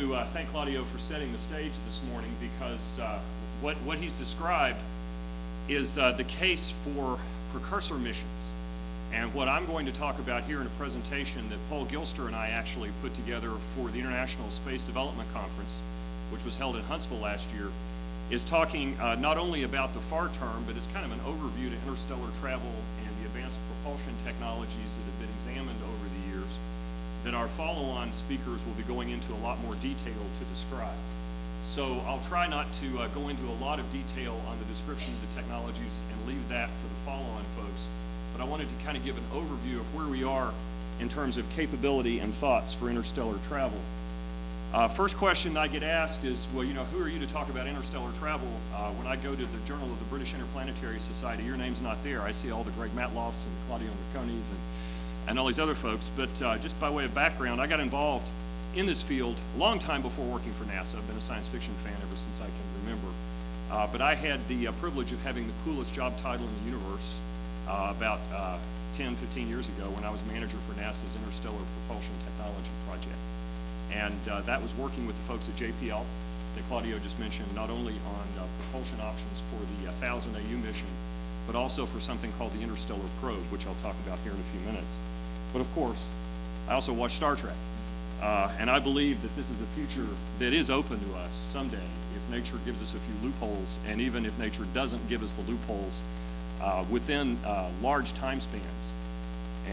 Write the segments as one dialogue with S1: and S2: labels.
S1: To thank Claudio for setting the stage this morning, because what he's described is the case for precursor missions. And what I'm going to talk about here in a presentation that Paul Gilster and I actually put together for the International Space Development Conference, which was held in Huntsville last year, is talking not only about the far term, but it's kind of an overview to interstellar travel and the advanced propulsion technologies that have been examined over the years, that our follow-on speakers will be going into a lot more detail to describe. So I'll try not to go into a lot of detail on the description of the technologies and leave that for the follow-on folks, but I wanted to kind of give an overview of where we are in terms of capability and thoughts for interstellar travel. First question I get asked is, well, you know, who are you to talk about interstellar travel? When I go to the Journal of the British Interplanetary Society, your name's not there. I see all the Greg Matlofts and Claudio Marconis and all these other folks, but just by way of background, I got involved in this field a long time before working for NASA. I've been a science fiction fan ever since I can remember. But I had the privilege of having the coolest job title in the universe about 10, 15 years ago when I was manager for NASA's Interstellar Propulsion Technology Project. And that was working with the folks at JPL that Claudio just mentioned, not only on propulsion options for the 1000 AU mission, but also for something called the Interstellar Probe, which I'll talk about here in a few minutes. But of course, I also watch Star Trek. And I believe that this is a future that is open to us someday if nature gives us a few loopholes, and even if nature doesn't give us the loopholes within large time spans.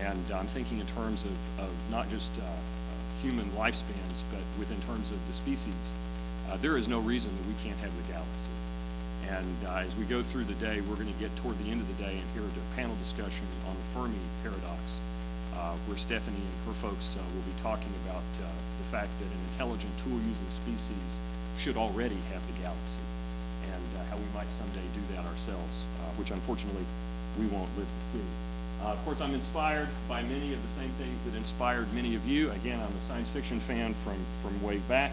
S1: And I'm thinking in terms of not just human lifespans, but within terms of the species. There is no reason that we can't have the galaxy. And as we go through the day, we're going to get toward the end of the day and hear a panel discussion on the Fermi paradox, where Stephanie and her folks will be talking about the fact that an intelligent tool-using species should already have the galaxy, and how we might someday do that ourselves, which unfortunately we won't live to see. Of course, I'm inspired by many of the same things that inspired many of you. Again, I'm a science fiction fan from way back.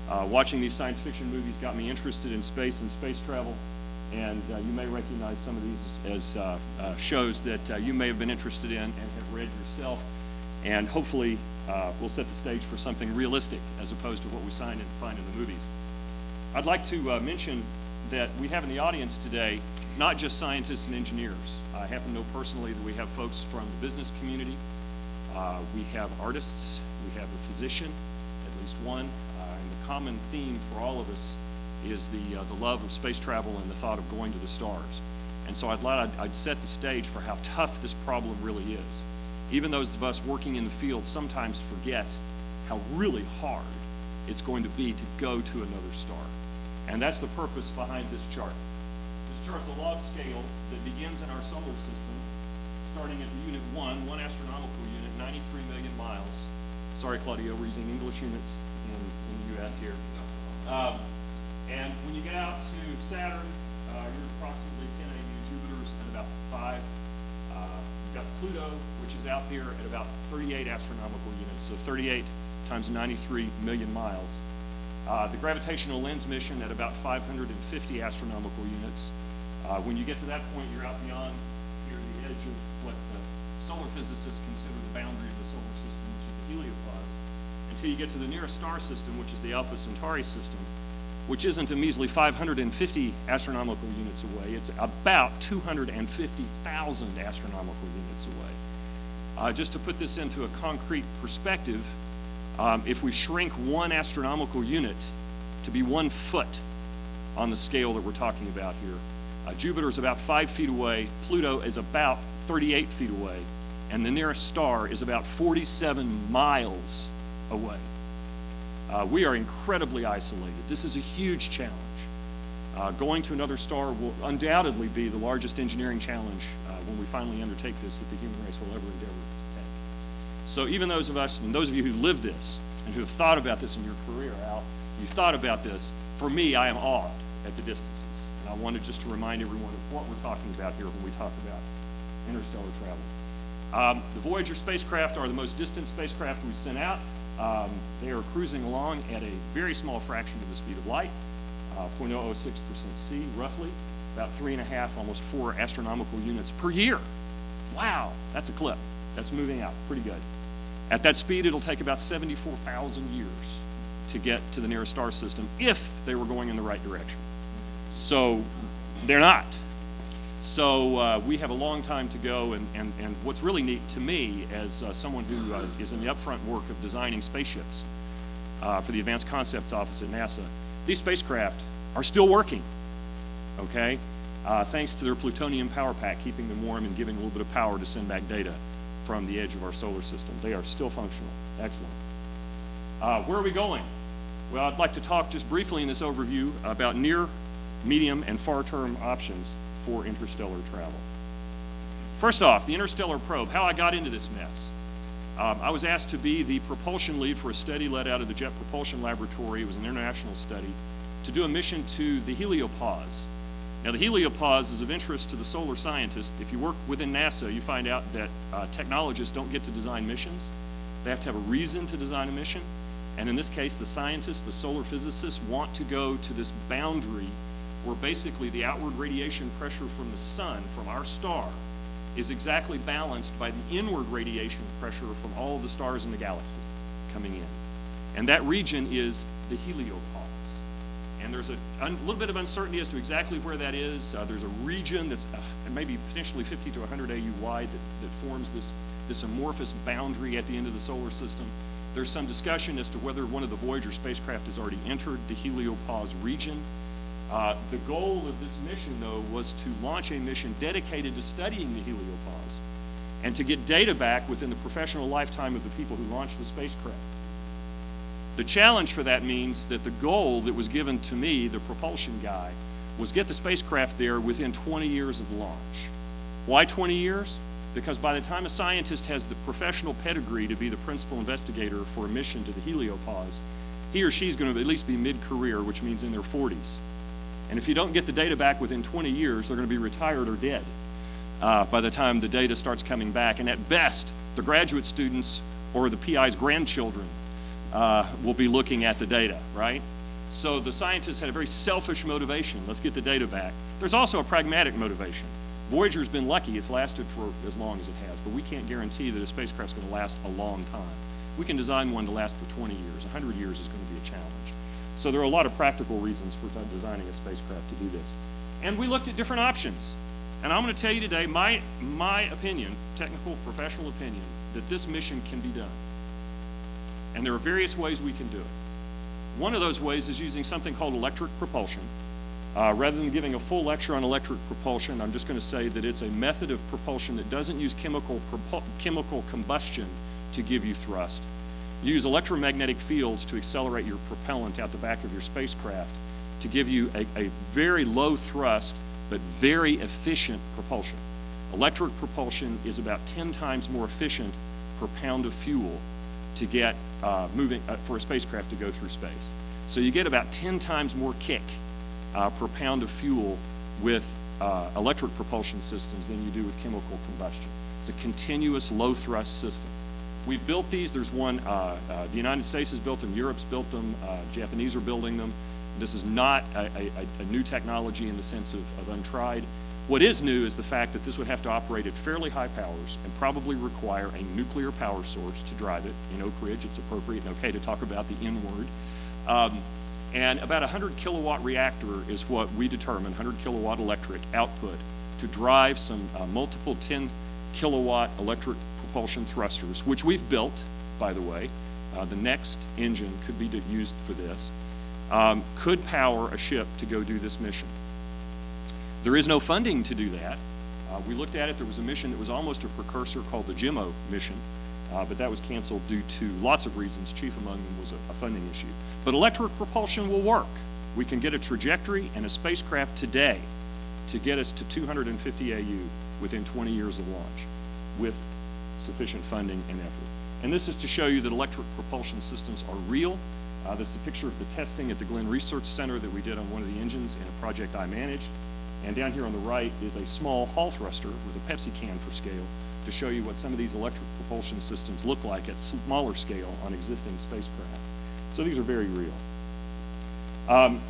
S1: Watching these science fiction movies got me interested in space and space travel, and you may recognize some of these as shows that you may have been interested in and have read yourself, and hopefully we'll set the stage for something realistic as opposed to what we find in the movies. I'd like to mention that we have in the audience today not just scientists and engineers. I happen to know personally that we have folks from the business community, we have artists, we have a physician, at least one, and the common theme for all of us is the love of space travel and the thought of going to the stars. And so I'd set the stage for how tough this problem really is. Even those of us working in the field sometimes forget how really hard it's going to be to go to another star. And that's the purpose behind this chart. This chart's a log scale that begins in our solar system, starting at the unit 1 astronomical unit, 93 million miles. Sorry, Claudio, we're using English units in the US here. And when you get out to Saturn, you're approximately 10 AU, Jupiter's at about 5. You've got Pluto, which is out there at about 38 astronomical units, so 38 times 93 million miles. The gravitational lens mission at about 550 astronomical units. When you get to that point, you're out beyond here, the edge of what solar physicists consider the boundary of the solar system, which is the heliopause, until you get to the nearest star system, which is the Alpha Centauri system, which isn't a measly 550 astronomical units away. It's about 250,000 astronomical units away. Just to put this into a concrete perspective, if we shrink 1 astronomical unit to be 1 foot on the scale that we're talking about here, Jupiter is about 5 feet away, Pluto is about 38 feet away, and the nearest star is about 47 miles away. We are incredibly isolated. This is a huge challenge. Going to another star will undoubtedly be the largest engineering challenge when we finally undertake this that the human race will ever endeavor to take. So even those of us, and those of you who live this, and who have thought about this in your career, Al, you've thought about this, for me, I am awed at the distances. And I wanted just to remind everyone of what we're talking about here when we talk about interstellar travel. The Voyager spacecraft are the most distant spacecraft we've sent out. They are cruising along at a very small fraction of the speed of light, 0.006% C, roughly, about 3.5, almost 4 astronomical units per year. Wow, that's a clip. That's moving out pretty good. At that speed, it'll take about 74,000 years to get to the nearest star system if they were going in the right direction. So they're not. So we have a long time to go, and what's really neat to me as someone who is in the upfront work of designing spaceships for the Advanced Concepts Office at NASA, these spacecraft are still working, okay? Thanks to their plutonium power pack, keeping them warm and giving a little bit of power to send back data from the edge of our solar system. They are still functional. Excellent. Where are we going? Well, I'd like to talk just briefly in this overview about near, medium, and far-term options for interstellar travel. First off, the interstellar probe, how I got into this mess. I was asked to be the propulsion lead for a study led out of the Jet Propulsion Laboratory. It was an international study to do a mission to the heliopause. Now, the heliopause is of interest to the solar scientists. If you work within NASA, you find out that technologists don't get to design missions. They have to have a reason to design a mission. And in this case, the scientists, the solar physicists, want to go to this boundary where basically the outward radiation pressure from the sun, from our star, is exactly balanced by the inward radiation pressure from all of the stars in the galaxy coming in. And that region is the heliopause. And there's a little bit of uncertainty as to exactly where that is. There's a region that's maybe potentially 50 to 100 AU wide that forms this amorphous boundary at the end of the solar system. There's some discussion as to whether one of the Voyager spacecraft has already entered the heliopause region. The goal of this mission, though, was to launch a mission dedicated to studying the heliopause and to get data back within the professional lifetime of the people who launched the spacecraft. The challenge for that means that the goal that was given to me, the propulsion guy, was get the spacecraft there within 20 years of launch. Why 20 years? Because by the time a scientist has the professional pedigree to be the principal investigator for a mission to the heliopause, he or she's going to at least be mid-career, which means in their 40s. And if you don't get the data back within 20 years, they're going to be retired or dead by the time the data starts coming back. And at best, the graduate students or the PI's grandchildren will be looking at the data, right? So the scientists had a very selfish motivation. Let's get the data back. There's also a pragmatic motivation. Voyager's been lucky. It's lasted for as long as it has, but we can't guarantee that a spacecraft's going to last a long time. We can design one to last for 20 years. 100 years is going to be a challenge. So there are a lot of practical reasons for designing a spacecraft to do this. And we looked at different options. And I'm going to tell you today my opinion, technical, professional opinion, that this mission can be done. And there are various ways we can do it. One of those ways is using something called electric propulsion. Rather than giving a full lecture on electric propulsion, I'm just going to say that it's a method of propulsion that doesn't use chemical combustion to give you thrust. You use electromagnetic fields to accelerate your propellant out the back of your spacecraft to give you a very low thrust but very efficient propulsion. Electric propulsion is about 10 times more efficient per pound of fuel to get moving for a spacecraft to go through space. So you get about 10 times more kick per pound of fuel with electric propulsion systems than you do with chemical combustion. It's a continuous low thrust system. We've built these. There's one, the United States has built them, Europe's built them, Japanese are building them. This is not a new technology in the sense of untried. What is new is the fact that this would have to operate at fairly high powers and probably require a nuclear power source to drive it. In Oak Ridge, it's appropriate and okay to talk about the N word. And about a 100 kilowatt reactor is what we determine, 100 kilowatt electric output to drive some multiple 10 kilowatt electric propulsion thrusters, which we've built, by the way. The next engine could be used for this, could power a ship to go do this mission. There is no funding to do that. We looked at it. There was a mission that was almost a precursor called the JIMO mission, but that was canceled due to lots of reasons. Chief among them was a funding issue. But electric propulsion will work. We can get a trajectory and a spacecraft today to get us to 250 AU within 20 years of launch with sufficient funding and effort. And this is to show you that electric propulsion systems are real. This is a picture of the testing at the Glenn Research Center that we did on one of the engines in a project I managed. And down here on the right is a small Hall thruster with a Pepsi can for scale to show you what some of these electric propulsion systems look like at smaller scale on existing spacecraft. So these are very real.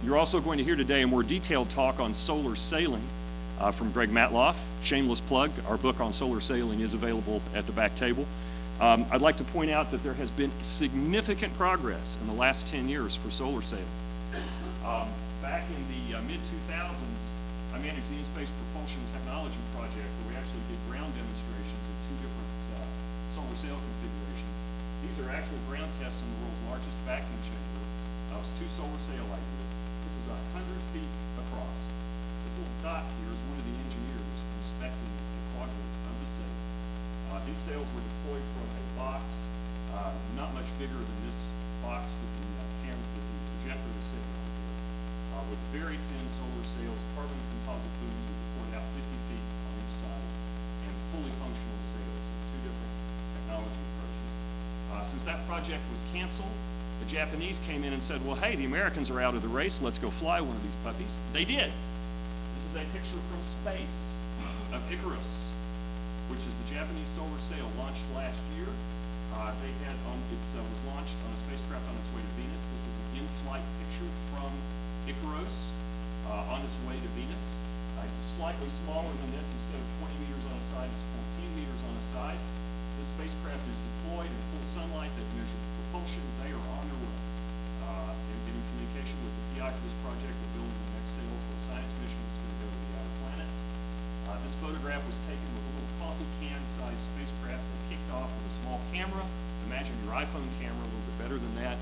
S1: You're also going to hear today a more detailed talk on solar sailing from Greg Matloff. Shameless plug, our book on solar sailing is available at the back table. I'd like to point out that there has been significant progress in the last 10 years for solar sail. Back in the mid-2000s, I managed the In-Space Propulsion Technology project where we actually did ground demonstrations of two different solar sail configurations. These are actual ground tests in the world's largest vacuum chamber. It was two solar sail ideas. This is 100 feet across. This little dot here is one of the engineers inspecting a quadrant of the sail. These sails were deployed from a box not much bigger than this box that the projector is sitting on here, with very thin solar sails, carbon composite booms that deployed out 50 feet on each side, and fully functional sails with two different technology approaches. Since that project was canceled, the Japanese came in and said, well, hey, the Americans are out of the race, let's go fly one of these puppies. They did. This is a picture from space of Icarus, which is the Japanese solar sail launched last year. Was launched on a spacecraft on its way to Venus. This is an in-flight picture from Icarus on its way to Venus. It's slightly smaller than this. Instead of 20 meters on a side, it's 14 meters on a side. This spacecraft is deployed in full sunlight that measures propulsion. They are on their way. In communication with the PI for this project, we're building the next sail for a science mission that's going to go to the outer planets. This photograph was taken with a little coffee can-sized spacecraft that kicked off with a small camera. Imagine your iPhone camera, a little bit better than that.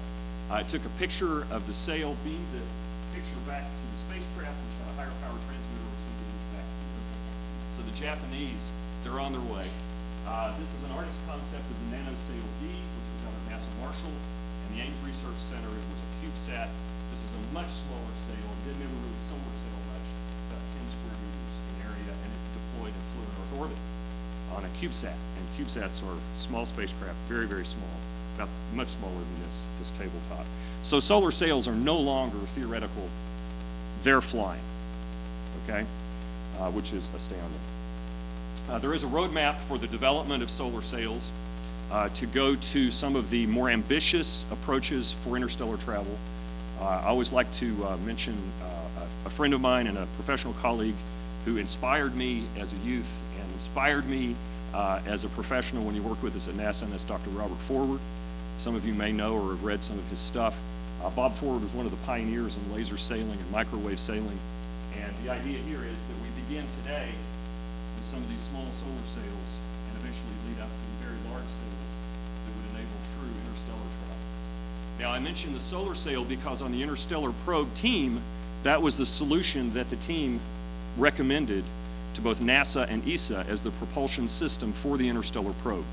S1: It took a picture of the sail, beamed the picture back to the spacecraft, which had a higher power transmitter with something back to you. So the Japanese, they're on their way. This is an artist's concept of the NanoSail D, which was out of NASA Marshall, and the Ames Research Center. It was a CubeSat. This is a much smaller sail. It didn't ever really solar sail much, about 10 square meters in area, and it deployed and flew in Earth orbit on a CubeSat. And CubeSats are small spacecraft, very, very small, about much smaller than this tabletop. So solar sails are no longer theoretical. They're flying, okay, which is astounding. There is a roadmap for the development of solar sails to go to some of the more ambitious approaches for interstellar travel. I always like to mention a friend of mine and a professional colleague who inspired me as a youth and inspired me as a professional when he worked with us at NASA, and that's Dr. Robert Forward. Some of you may know or have read some of his stuff. Bob Forward was one of the pioneers in laser sailing and microwave sailing, and the idea here is that we begin today with some of these small solar sails and eventually lead up to very large sails that would enable true interstellar travel. Now, I mentioned the solar sail because on the Interstellar Probe team, that was the solution that the team recommended to both NASA and ESA as the propulsion system for the Interstellar Probe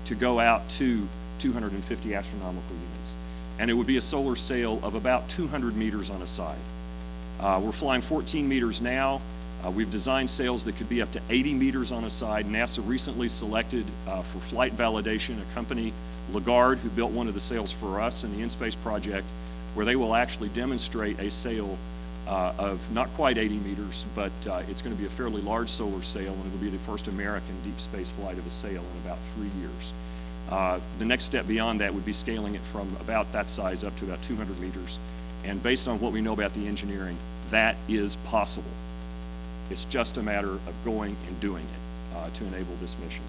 S1: to go out to 250 astronomical units. And it would be a solar sail of about 200 meters on a side. We're flying 14 meters now. We've designed sails that could be up to 80 meters on a side. NASA recently selected for flight validation a company, Lagarde, who built one of the sails for us in the In-Space project, where they will actually demonstrate a sail of not quite 80 meters, but it's going to be a fairly large solar sail, and it'll be the first American deep space flight of a sail in about 3 years. The next step beyond that would be scaling it from about that size up to about 200 meters. And based on what we know about the engineering, that is possible. It's just a matter of going and doing it to enable this mission.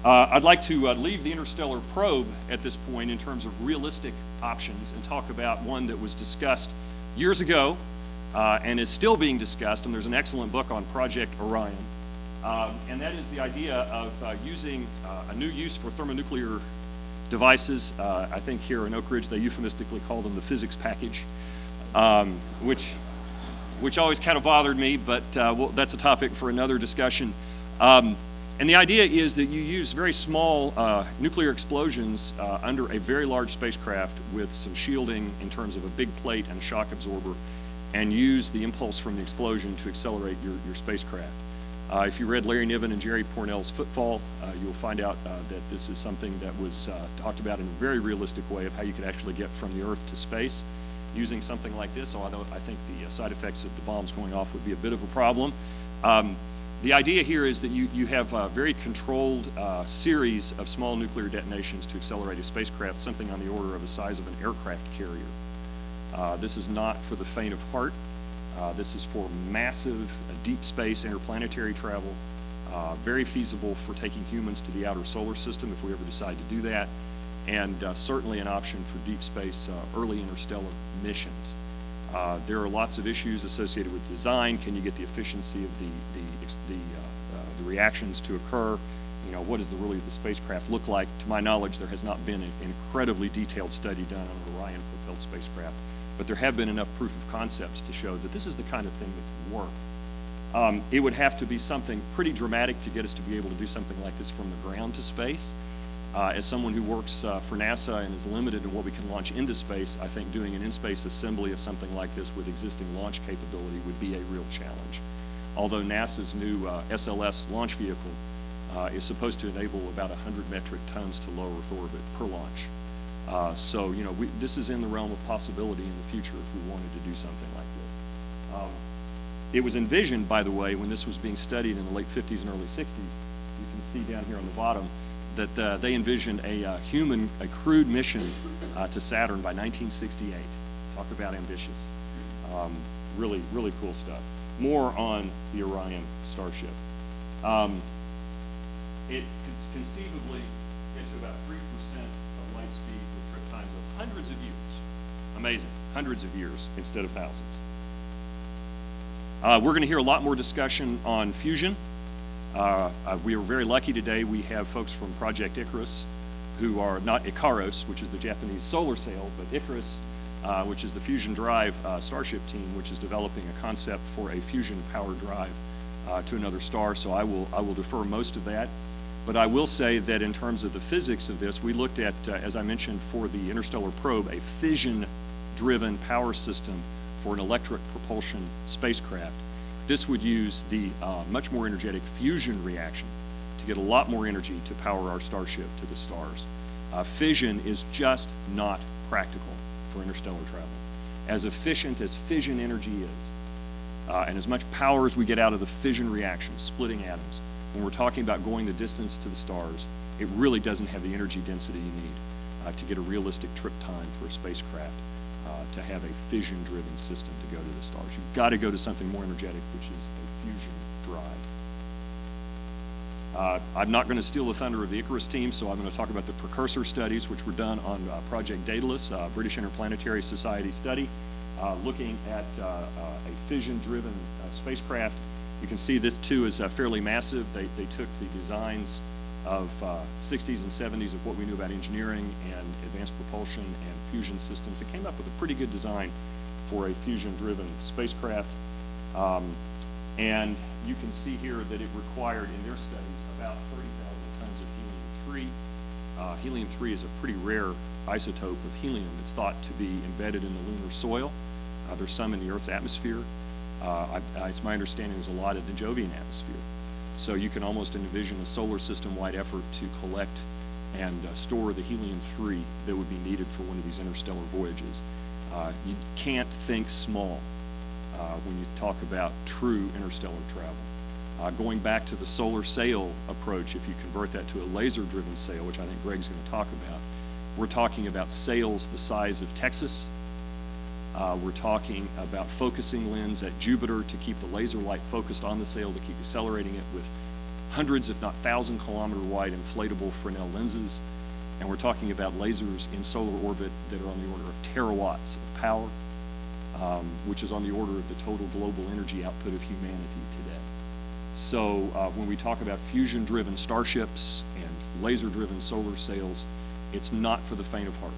S1: I'd like to leave the Interstellar Probe at this point in terms of realistic options and talk about one that was discussed years ago and is still being discussed, and there's an excellent book on Project Orion. And that is the idea of using a new use for thermonuclear devices. I think here in Oak Ridge they euphemistically call them the physics package, which always kind of bothered me, but well, that's a topic for another discussion. And the idea is that you use very small nuclear explosions under a very large spacecraft with some shielding in terms of a big plate and a shock absorber, and use the impulse from the explosion to accelerate your spacecraft. If you read Larry Niven and Jerry Pournelle's Footfall, you'll find out that this is something that was talked about in a very realistic way of how you could actually get from the Earth to space using something like this, although I think the side effects of the bombs going off would be a bit of a problem. The idea here is that you have a very controlled series of small nuclear detonations to accelerate a spacecraft, something on the order of the size of an aircraft carrier. This is not for the faint of heart. This is for massive deep space interplanetary travel. very feasible for taking humans to the outer solar system if we ever decide to do that, and certainly an option for deep space early interstellar missions. There are lots of issues associated with design. Can you get the efficiency of the reactions to occur? You know, what does really the spacecraft look like? To my knowledge, there has not been an incredibly detailed study done on an Orion-propelled spacecraft, but there have been enough proof of concepts to show that this is the kind of thing that can work. It would have to be something pretty dramatic to get us to be able to do something like this from the ground to space. As someone who works for NASA and is limited in what we can launch into space, I think doing an in-space assembly of something like this with existing launch capability would be a real challenge. Although NASA's new SLS launch vehicle is supposed to enable about 100 metric tons to low Earth orbit per launch. So, you know, this is in the realm of possibility in the future if we wanted to do something like this. It was envisioned, by the way, when this was being studied in the late 50s and early 60s, you can see down here on the bottom, that they envisioned a crewed mission to Saturn by 1968. Talk about ambitious. Really, really cool stuff. More on the Orion starship. It could conceivably get to about 3% of light speed with trip times of hundreds of years. Amazing, hundreds of years instead of thousands. We're going to hear a lot more discussion on fusion. We are very lucky today. We have folks from Project Icarus, who are not Ikaros, which is the Japanese solar sail, but Icarus, which is the fusion drive starship team, which is developing a concept for a fusion power drive to another star. So I will defer most of that. But I will say that in terms of the physics of this, we looked at, as I mentioned, for the Interstellar Probe, a fission-driven power system for an electric propulsion spacecraft. This would use the much more energetic fusion reaction to get a lot more energy to power our starship to the stars. Fission is just not practical for interstellar travel. As efficient as fission energy is, and as much power as we get out of the fission reaction, splitting atoms, when we're talking about going the distance to the stars, it really doesn't have the energy density you need to get a realistic trip time for a spacecraft to have a fission-driven system to go to the stars. You've got to go to something more energetic, which is a fusion drive. I'm not going to steal the thunder of the Icarus team, so I'm going to talk about the precursor studies, which were done on Project Daedalus, British Interplanetary Society study, looking at a fission-driven spacecraft. You can see this, too, is fairly massive. They took the designs of 60s and 70s of what we knew about engineering and advanced propulsion and fusion systems. It came up with a pretty good design for a fusion-driven spacecraft. And you can see here that it required, in their studies, about 30,000 tons of helium-3. Helium-3 is a pretty rare isotope of helium that's thought to be embedded in the lunar soil. There's some in the Earth's atmosphere. It's my understanding there's a lot in the Jovian atmosphere. So you can almost envision a solar system-wide effort to collect and store the helium-3 that would be needed for one of these interstellar voyages. You can't think small when you talk about true interstellar travel. Going back to the solar sail approach, if you convert that to a laser-driven sail, which I think Greg's going to talk about, we're talking about sails the size of Texas. We're talking about focusing lens at Jupiter to keep the laser light focused on the sail, to keep accelerating it with hundreds, if not 1,000-kilometer wide inflatable Fresnel lenses. And we're talking about lasers in solar orbit that are on the order of terawatts of power, which is on the order of the total global energy output of humanity today. So when we talk about fusion-driven starships and laser-driven solar sails, it's not for the faint of heart.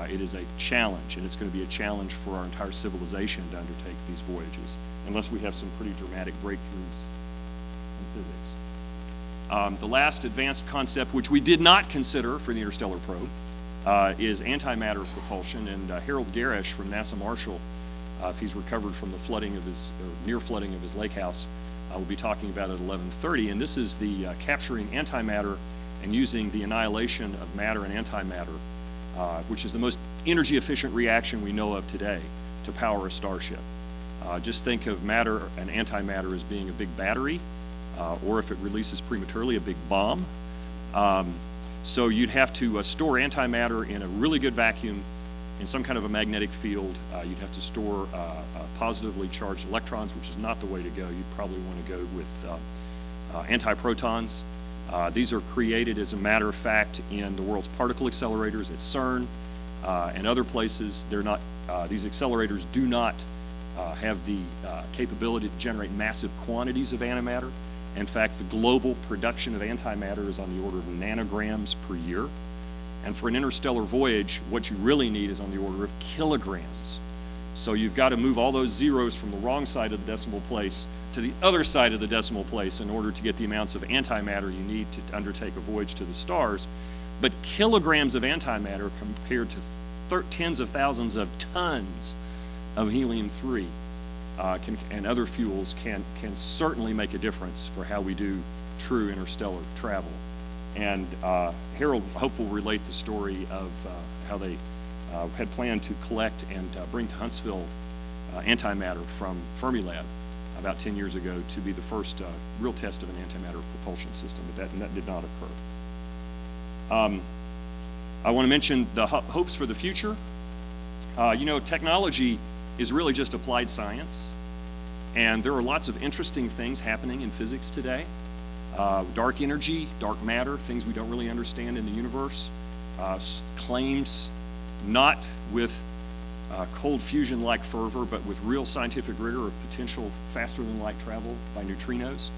S1: It is a challenge, and it's going to be a challenge for our entire civilization to undertake these voyages, unless we have some pretty dramatic breakthroughs in physics. The last advanced concept, which we did not consider for the Interstellar Probe, is antimatter propulsion, and Harold Garish from NASA Marshall, if he's recovered from the flooding of his, or near flooding of his lake house, we'll be talking about at 11:30, and this is the capturing antimatter and using the annihilation of matter and antimatter, which is the most energy efficient reaction we know of today to power a starship. Just think of matter and antimatter as being a big battery, or if it releases prematurely, a big bomb. So you'd have to store antimatter in a really good vacuum in some kind of a magnetic field. You'd have to store positively charged electrons, which is not the way to go. You'd probably want to go with antiprotons. These are created, as a matter of fact, in the world's particle accelerators at CERN and other places. They're not, these accelerators do not have the capability to generate massive quantities of antimatter. In fact, the global production of antimatter is on the order of nanograms per year. And for an interstellar voyage, what you really need is on the order of kilograms. So you've got to move all those zeros from the wrong side of the decimal place to the other side of the decimal place in order to get the amounts of antimatter you need to undertake a voyage to the stars. But kilograms of antimatter compared to tens of thousands of tons of helium-3 and other fuels can certainly make a difference for how we do true interstellar travel. And Harold, I hope, will relate the story of how they had planned to collect and bring to Huntsville antimatter from Fermilab about 10 years ago to be the first real test of an antimatter propulsion system, but that did not occur. I want to mention the hopes for the future. You know, technology is really just applied science, and there are lots of interesting things happening in physics today. Dark energy, dark matter, things we don't really understand in the universe, claims not with cold fusion-like fervor, but with real scientific rigor of potential faster-than-light travel by neutrinos.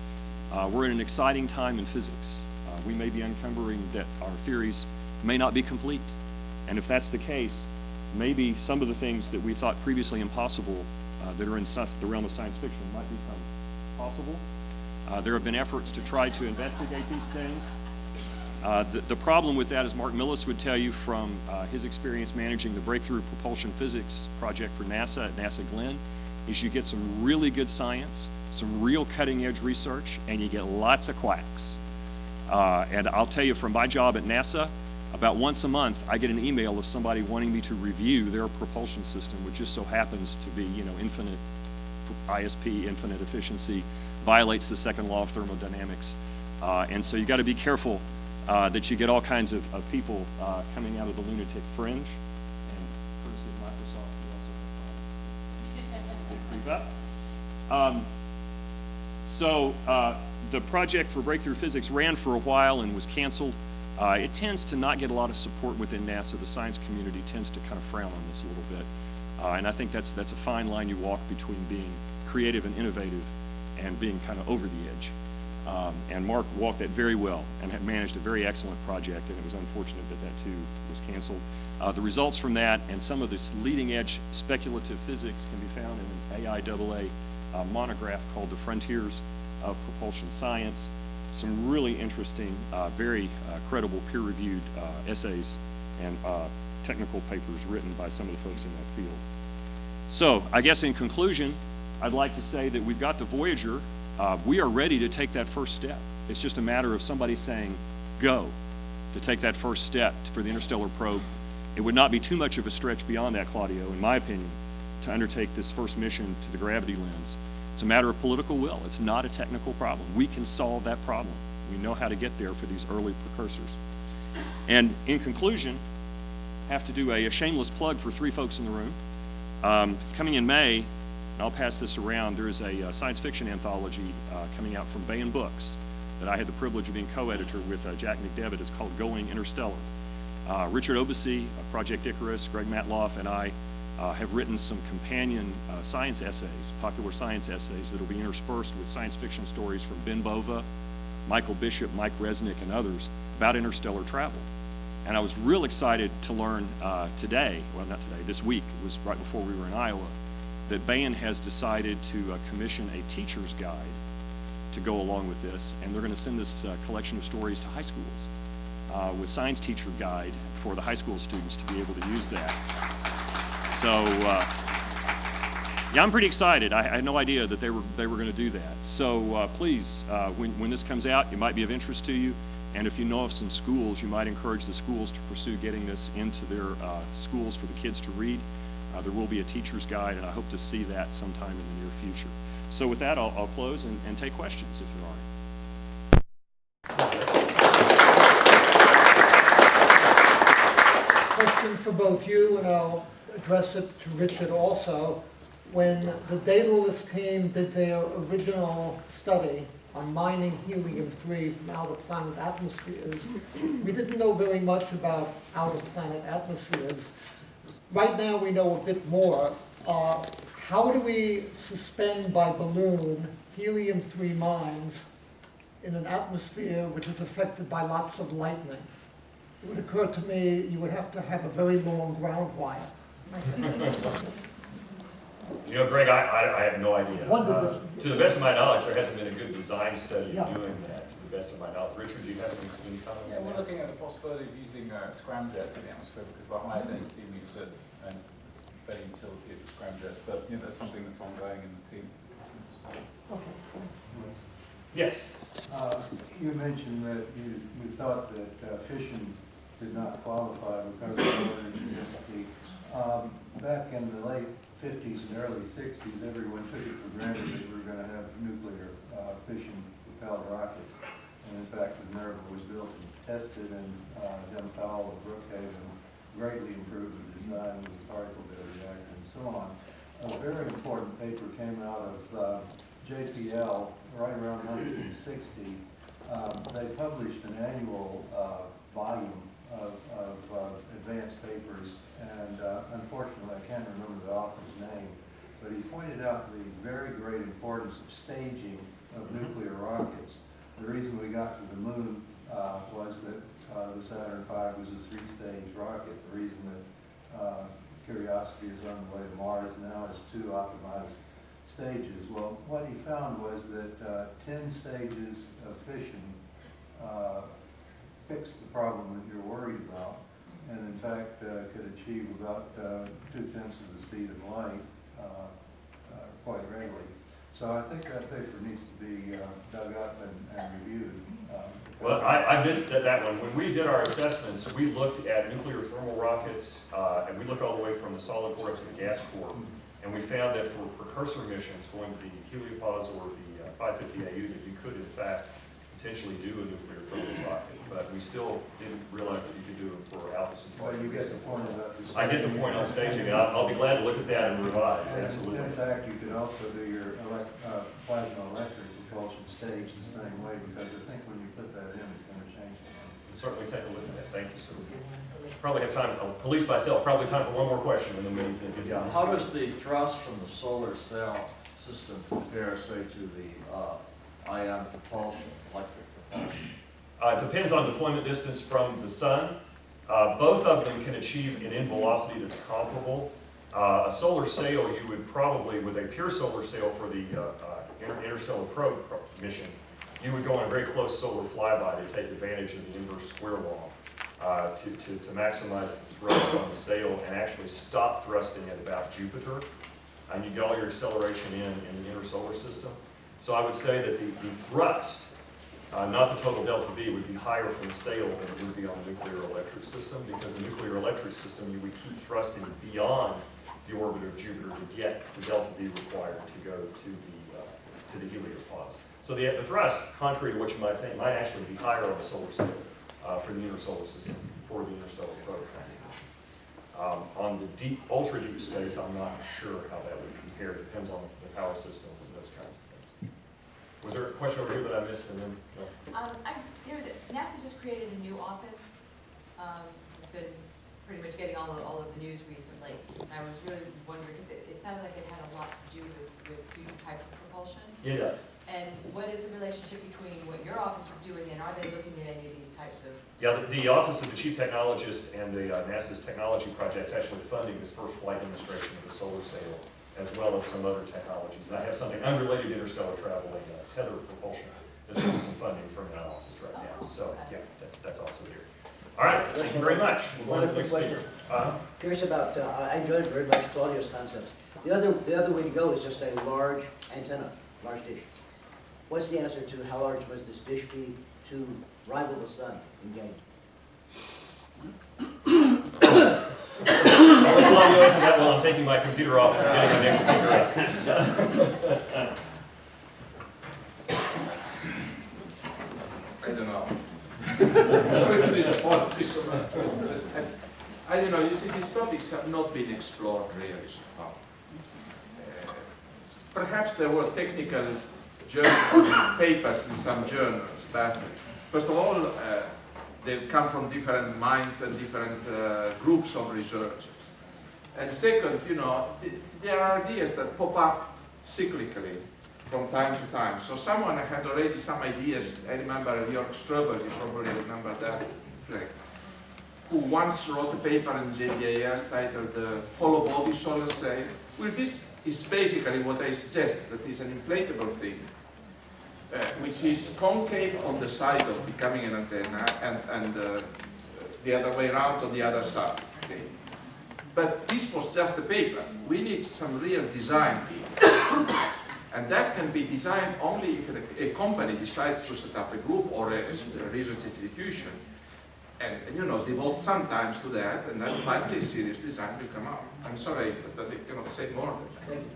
S1: We're in an exciting time in physics. We may be uncovering that our theories may not be complete. And if that's the case, maybe some of the things that we thought previously impossible that are in the realm of science fiction might become possible. There have been efforts to try to investigate these things. The problem with that, as Mark Millis would tell you from his experience managing the Breakthrough Propulsion Physics project for NASA at NASA Glenn, is you get some really good science, some real cutting-edge research, and you get lots of quacks. And I'll tell you, from my job at NASA, about once a month, I get an email of somebody wanting me to review their propulsion system, which just so happens to be, you know, infinite ISP, infinite efficiency, violates the second law of thermodynamics. And so you got to be careful that you get all kinds of people coming out of the lunatic fringe. And courtesy of Microsoft, we also have products that creep up. The project for Breakthrough Physics ran for a while and was canceled. It tends to not get a lot of support within NASA. The science community tends to kind of frown on this a little bit. And I think that's a fine line you walk between being creative and innovative and being kind of over the edge. And Mark walked that very well and had managed a very excellent project, and it was unfortunate that that too was canceled. The results from that and some of this leading edge speculative physics can be found in an AIAA monograph called The Frontiers of Propulsion Science. Some really interesting, very credible peer-reviewed essays and technical papers written by some of the folks in that field. So I guess in conclusion, I'd like to say that we've got the Voyager. We are ready to take that first step. It's just a matter of somebody saying, go, to take that first step for the interstellar probe. It would not be too much of a stretch beyond that, Claudio, in my opinion, to undertake this first mission to the gravity lens. It's a matter of political will. It's not a technical problem. We can solve that problem. We know how to get there for these early precursors. And in conclusion, I have to do a shameless plug for three folks in the room. Coming in May, and I'll pass this around, there's a science fiction anthology coming out from Baen Books that I had the privilege of being co-editor with Jack McDevitt. It's called Going Interstellar. Richard Obasi, Project Icarus, Greg Matloff, and I have written some companion science essays, popular science essays, that will be interspersed with science fiction stories from Ben Bova, Michael Bishop, Mike Resnick, and others about interstellar travel. And I was real excited to learn today, well, not today, this week, it was right before we were in Iowa, that Baen has decided to commission a teacher's guide to go along with this, and they're going to send this collection of stories to high schools with science teacher guide for the high school students to be able to use that. So, yeah, I'm pretty excited. I had no idea that they were going to do that. So please, when this comes out, it might be of interest to you. And if you know of some schools, you might encourage the schools to pursue getting this into their schools for the kids to read. There will be a teacher's guide, and I hope to see that sometime in the near future. So with that, I'll close and take questions if there are any.
S2: Question for both you, and I'll address it to Richard also. When the Daedalus team did their original study, on mining helium-3 from outer-planet atmospheres. We didn't know very much about outer-planet atmospheres. Right now we know a bit more. How do we suspend by balloon helium-3 mines in an atmosphere which is affected by lots of lightning? It would occur to me you would have to have a very long ground wire.
S3: You know, Greg, I have no idea.
S2: Wonderful.
S3: To the best of my knowledge, there hasn't been a good design study
S2: Yeah.
S3: doing that, to the best of my knowledge. Richard, do you have any comment?
S4: Yeah,
S3: on
S4: we're
S3: that?
S4: looking at the possibility of using scramjets in the atmosphere because of the higher density method and it's better utility of the scramjets. But you know, that's something that's ongoing in the team.
S2: Okay.
S3: Yes.
S5: You mentioned that you thought that fission did not qualify because of the energy density. Back in the late 50s and early 60s, everyone took it for granted that we were going to have nuclear fission-propelled rockets. And in fact, the Minerva was built and tested, and Jim Powell of Brookhaven greatly improved the design of the particle bed reactor and so on. A very important paper came out of JPL right around 1960. They published an annual volume of advanced papers, and unfortunately I can't remember the author's name, but he pointed out the very great importance of staging of nuclear rockets. The reason we got to the moon was that the Saturn V was a 3-stage rocket. The reason that Curiosity is on the way to Mars now is 2 optimized stages. Well, what he found was that 10 stages of fission fixed the problem that you're worried about, and in fact could achieve about 2/10 of the speed of light quite readily. So I think that paper needs to be dug up and reviewed.
S3: Well, I missed that one. When we did our assessments, we looked at nuclear thermal rockets, and we looked all the way from the solid core up to the gas core, and we found that for precursor missions going to the heliopause or the 550 AU, that you could, in fact, potentially do a nuclear thermal rocket, but we still didn't realize that you could do it for Alpha Centauri.
S5: Well, you get the point about the
S3: I get the point on staging, and I'll be glad to look at that and revise,
S5: And
S3: absolutely.
S5: in fact, you could also do your plasma electric propulsion stage the same way, because I think when you put that in, it's going to change things.
S3: We'll certainly take a look at that. Thank you, sir. Probably have time, police myself, probably time for one more question, and then we can get
S6: Yeah, how does the thrust from the solar cell system compare, say, to the ion propulsion, electric propulsion?
S3: It depends on deployment distance from the sun. Both of them can achieve an end velocity that's comparable. A solar sail, you would probably, with a pure solar sail for the Interstellar Probe mission, you would go on a very close solar flyby to take advantage of the inverse square law to maximize the thrust on the sail and actually stop thrusting at about Jupiter. And you get all your acceleration in the inner solar system. So I would say that the thrust, not the total delta V, would be higher from the sail than it would be on the nuclear electric system, because the nuclear electric system, you would keep thrusting beyond the orbit of Jupiter to get the delta V required to go to the heliopause. So the thrust, contrary to what you might think, might actually be higher on the solar sail for the inner solar system, for the Interstellar Probe. On the deep, ultra deep space, I'm not sure how that would compare. It depends on the power system and those kinds of things. Was there a question over here that I missed? And then,
S7: NASA just created a new office. It's been pretty much getting all of the news recently. And I was really wondering, because it sounded like it had a lot to do with future types of propulsion.
S3: it does.
S7: And what is the relationship between what your office is doing, and are they looking at any of these types of?
S3: Yeah, the Office of the Chief Technologist and the NASA's technology project is actually funding this first flight demonstration of the solar sail, as well as some other technologies. And I have something unrelated to interstellar travel, a tether propulsion. There's some funding from that office right now. So, yeah, that's also here. All right, thank you very much. We'll go to the next speaker.
S8: Curious about, I enjoyed very much Claudio's concept. The other way to go is just a large antenna, large dish. What's the answer to how large must this dish be to rival the sun in gain?
S3: I'll let Claudio answer that while I'm taking my computer off and getting the next speaker up.
S4: I don't know. Sorry to disappoint you so much. I don't know, you see, these topics have not been explored really so far. Perhaps there were technical
S9: papers in some journals, but first of all, they come from different minds and different groups of researchers. And second, you know, there are ideas that pop up cyclically from time to time. So someone had already some ideas. I remember Jörg Ströbel, you probably remember that, who once wrote a paper in JDAS titled the Hollow Body Solar Sail. Well, this is basically what I suggest, that is an inflatable thing, which is concave on the side of becoming an antenna and the other way around on the other side. Okay? But this was just a paper. We need some real design here. And that can be designed only if a company decides to set up a group or a research institution and you know, devote some time to that, and then finally serious design will come out. I'm sorry, but I cannot say more than that.
S8: Thank you.